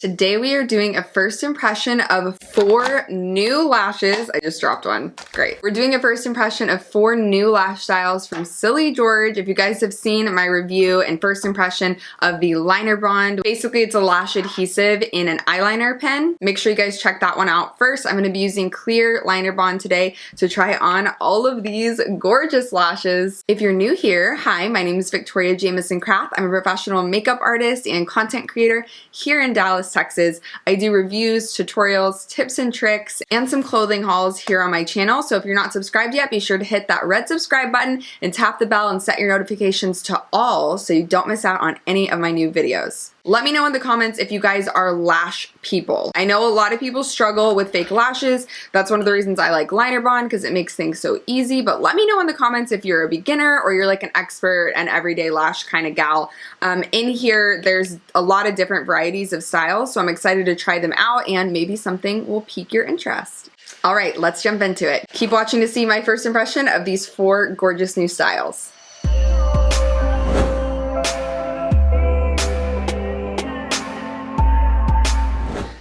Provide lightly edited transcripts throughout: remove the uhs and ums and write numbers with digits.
Today we are doing a first impression of 4 new lashes. I just dropped one. Great. We're doing a first impression of 4 new lash styles from Silly George. If you guys have seen my review and first impression of the LINERBOND, basically it's a lash adhesive in an eyeliner pen. Make sure you guys check that one out first. I'm going to be using clear LINERBOND today to try on all of these gorgeous lashes. If you're new here, hi, my name is Victoria Jamison Craft. I'm a professional makeup artist and content creator here in Dallas, Texas. I do reviews, tutorials, tips and tricks, and some clothing hauls here on my channel. So if you're not subscribed yet, be sure to hit that red subscribe button and tap the bell and set your notifications to all so you don't miss out on any of my new videos. Let me know in the comments if you guys are lash people. I know a lot of people struggle with fake lashes. That's one of the reasons I like LINERBOND, because it makes things so easy. But let me know in the comments if you're a beginner or you're like an expert and everyday lash kind of gal. In here, there's a lot of different varieties of styles, so I'm excited to try them out and maybe something will pique your interest. All right, let's jump into it. Keep watching to see my first impression of these 4 gorgeous new styles.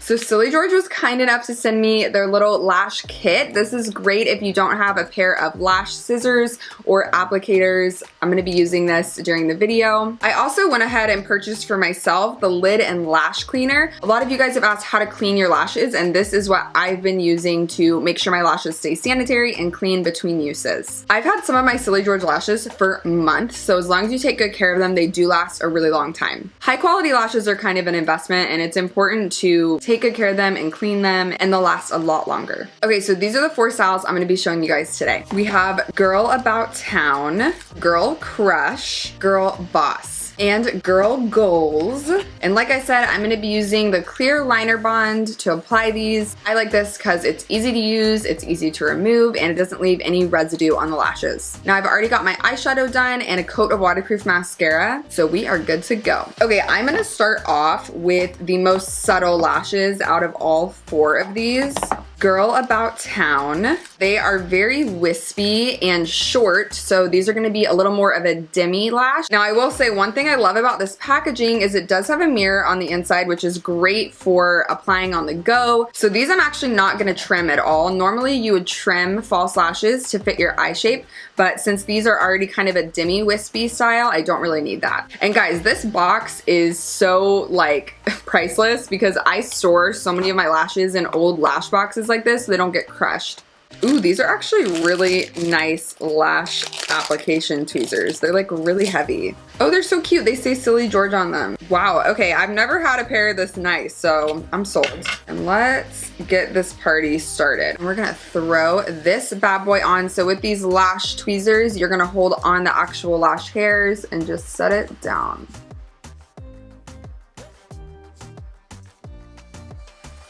So Silly George was kind enough to send me their little lash kit. This is great if you don't have a pair of lash scissors or applicators. I'm gonna be using this during the video. I also went ahead and purchased for myself the lid and lash cleaner. A lot of you guys have asked how to clean your lashes, and this is what I've been using to make sure my lashes stay sanitary and clean between uses. I've had some of my Silly George lashes for months, so as long as you take good care of them, they do last a really long time. High quality lashes are kind of an investment, and it's important to take good care of them and clean them, and they'll last a lot longer. Okay, so these are the 4 styles I'm going to be showing you guys today. We have Girl About Town, Girl Crush, Girl Boss, and Girl Goals. And like I said, I'm going to be using the clear LINERBOND to apply these. I like this because it's easy to use, it's easy to remove, and it doesn't leave any residue on the lashes. Now I've already got my eyeshadow done and a coat of waterproof mascara, so we are good to go. Okay, I'm going to start off with the most subtle lashes out of all 4 of these. Girl About Town. They are very wispy and short, so these are going to be a little more of a demi lash. Now I will say one thing I love about this packaging is it does have a mirror on the inside, which is great for applying on the go. So these I'm actually not going to trim at all. Normally you would trim false lashes to fit your eye shape, but since these are already kind of a demi wispy style, I don't really need that. And guys, this box is so like priceless because I store so many of my lashes in old lash boxes like this so they don't get crushed. Ooh, these are actually really nice lash application tweezers. They're like really heavy. Oh, they're so cute. They say Silly George on them. Wow, okay, I've never had a pair this nice, so I'm sold. And let's get this party started. We're gonna throw this bad boy on. So with these lash tweezers, you're gonna hold on the actual lash hairs and just set it down.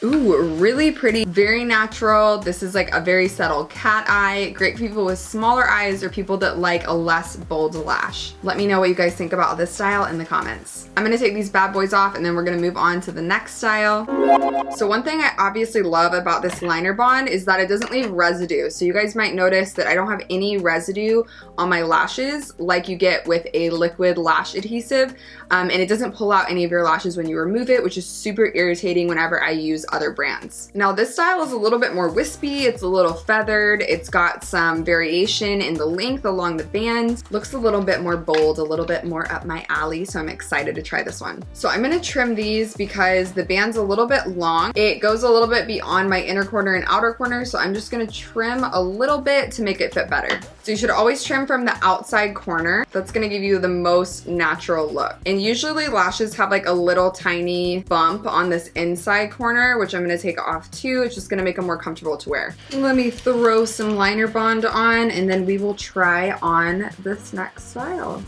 Ooh, really pretty, very natural. This is like a very subtle cat eye. Great for people with smaller eyes or people that like a less bold lash. Let me know what you guys think about this style in the comments. I'm gonna take these bad boys off and then we're gonna move on to the next style. So one thing I obviously love about this LINERBOND is that it doesn't leave residue. So you guys might notice that I don't have any residue on my lashes like you get with a liquid lash adhesive. And it doesn't pull out any of your lashes when you remove it, which is super irritating whenever I use other brands. Now this style is a little bit more wispy, it's a little feathered, it's got some variation in the length along the band, looks a little bit more bold, a little bit more up my alley, so I'm excited to try this one. So I'm gonna trim these because the band's a little bit long. It goes a little bit beyond my inner corner and outer corner, so I'm just gonna trim a little bit to make it fit better. So you should always trim from the outside corner. That's gonna give you the most natural look. And usually lashes have like a little tiny bump on this inside corner, which I'm gonna take off too. It's just gonna make them more comfortable to wear. Let me throw some LINERBOND on and then we will try on this next style.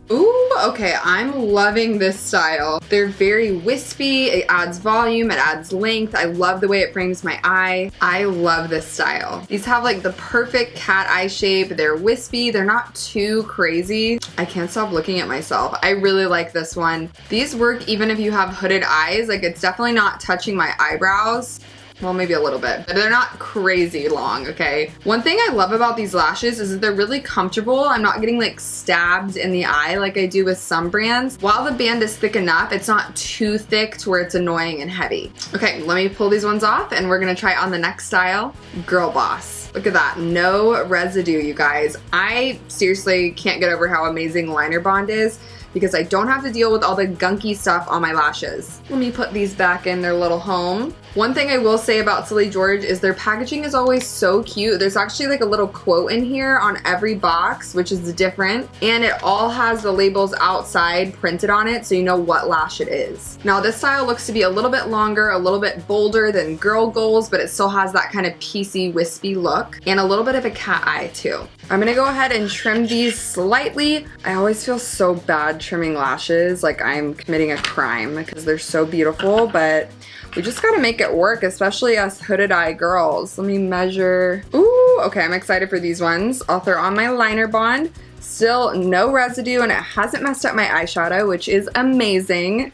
Ooh, okay, I'm loving this style. They're very wispy, it adds volume, it adds length. I love the way it frames my eye. I love this style. These have like the perfect cat eye shape. They're wispy, they're not too crazy. I can't stop looking at myself. I really like this one. These work even if you have hooded eyes. Like it's definitely not touching my eyebrows. Well, maybe a little bit, but they're not crazy long, okay? One thing I love about these lashes is that they're really comfortable. I'm not getting like stabbed in the eye like I do with some brands. While the band is thick enough, it's not too thick to where it's annoying and heavy. Okay, let me pull these ones off and we're gonna try on the next style, Girl Boss. Look at that, no residue, you guys. I seriously can't get over how amazing LINERBOND is because I don't have to deal with all the gunky stuff on my lashes. Let me put these back in their little home. One thing I will say about Silly George is their packaging is always so cute. There's actually like a little quote in here on every box, which is different. And it all has the labels outside printed on it so you know what lash it is. Now this style looks to be a little bit longer, a little bit bolder than Girl Goals, but it still has that kind of piecey, wispy look and a little bit of a cat eye too. I'm gonna go ahead and trim these slightly. I always feel so bad trimming lashes, like I'm committing a crime because they're so beautiful, but we just gotta make it work, especially us hooded eye girls. Let me measure. Ooh, okay, I'm excited for these ones. I'll throw on my LINERBOND. Still no residue and it hasn't messed up my eyeshadow, which is amazing.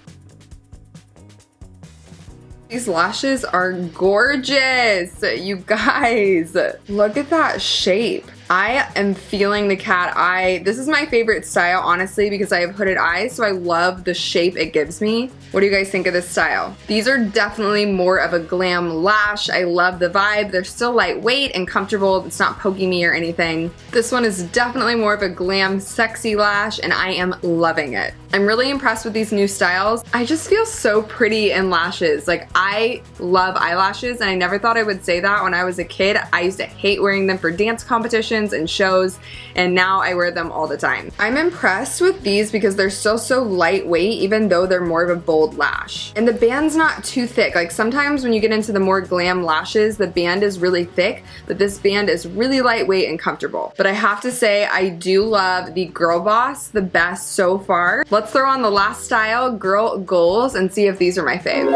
These lashes are gorgeous, you guys. Look at that shape. I am feeling the cat eye. This is my favorite style, honestly, because I have hooded eyes, so I love the shape it gives me. What do you guys think of this style? These are definitely more of a glam lash. I love the vibe. They're still lightweight and comfortable. It's not poking me or anything. This one is definitely more of a glam, sexy lash, and I am loving it. I'm really impressed with these new styles. I just feel so pretty in lashes. Like, I love eyelashes, and I never thought I would say that when I was a kid. I used to hate wearing them for dance competitions and shows, and now I wear them all the time. I'm impressed with these because they're still so lightweight, even though they're more of a bold lash. And the band's not too thick. Like, sometimes when you get into the more glam lashes, the band is really thick, but this band is really lightweight and comfortable. But I have to say, I do love the Girl Boss the best so far. Let's throw on the last style, Girl Goals, and see if these are my fave.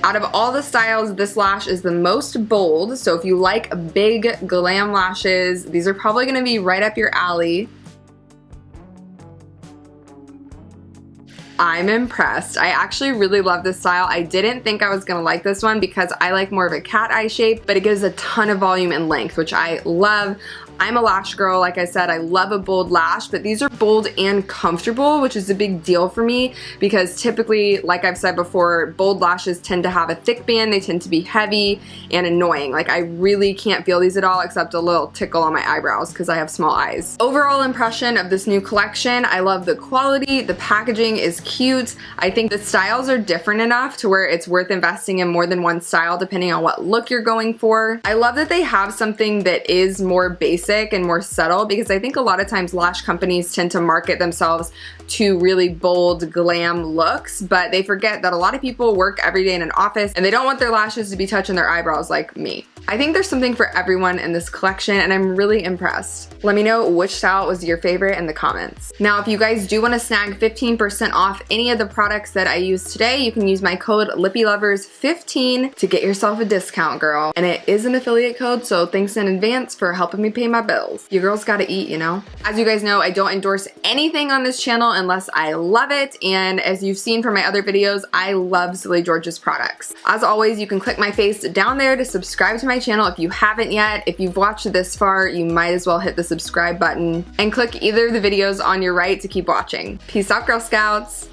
Out of all the styles, this lash is the most bold, so if you like big glam lashes, these are probably gonna be right up your alley. I'm impressed. I actually really love this style. I didn't think I was gonna like this one because I like more of a cat eye shape, but it gives a ton of volume and length, which I love. I'm a lash girl, like I said, I love a bold lash, but these are bold and comfortable, which is a big deal for me because typically, like I've said before, bold lashes tend to have a thick band, they tend to be heavy and annoying. Like, I really can't feel these at all except a little tickle on my eyebrows because I have small eyes. Overall impression of this new collection, I love the quality, the packaging is cute. I think the styles are different enough to where it's worth investing in more than one style depending on what look you're going for. I love that they have something that is more basic and more subtle because I think a lot of times lash companies tend to market themselves to really bold glam looks, but they forget that a lot of people work every day in an office and they don't want their lashes to be touching their eyebrows like me. I think there's something for everyone in this collection and I'm really impressed. Let me know which style was your favorite in the comments. Now, if you guys do want to snag 15% off any of the products that I used today, you can use my code LippyLovers15 to get yourself a discount, girl. And it is an affiliate code, so thanks in advance for helping me pay my bills. You girls gotta eat, you know? As you guys know, I don't endorse anything on this channel unless I love it, and as you've seen from my other videos, I love Silly George's products. As always, you can click my face down there to subscribe to my channel if you haven't yet. If you've watched this far, you might as well hit the subscribe button and click either of the videos on your right to keep watching. Peace out, Girl Scouts!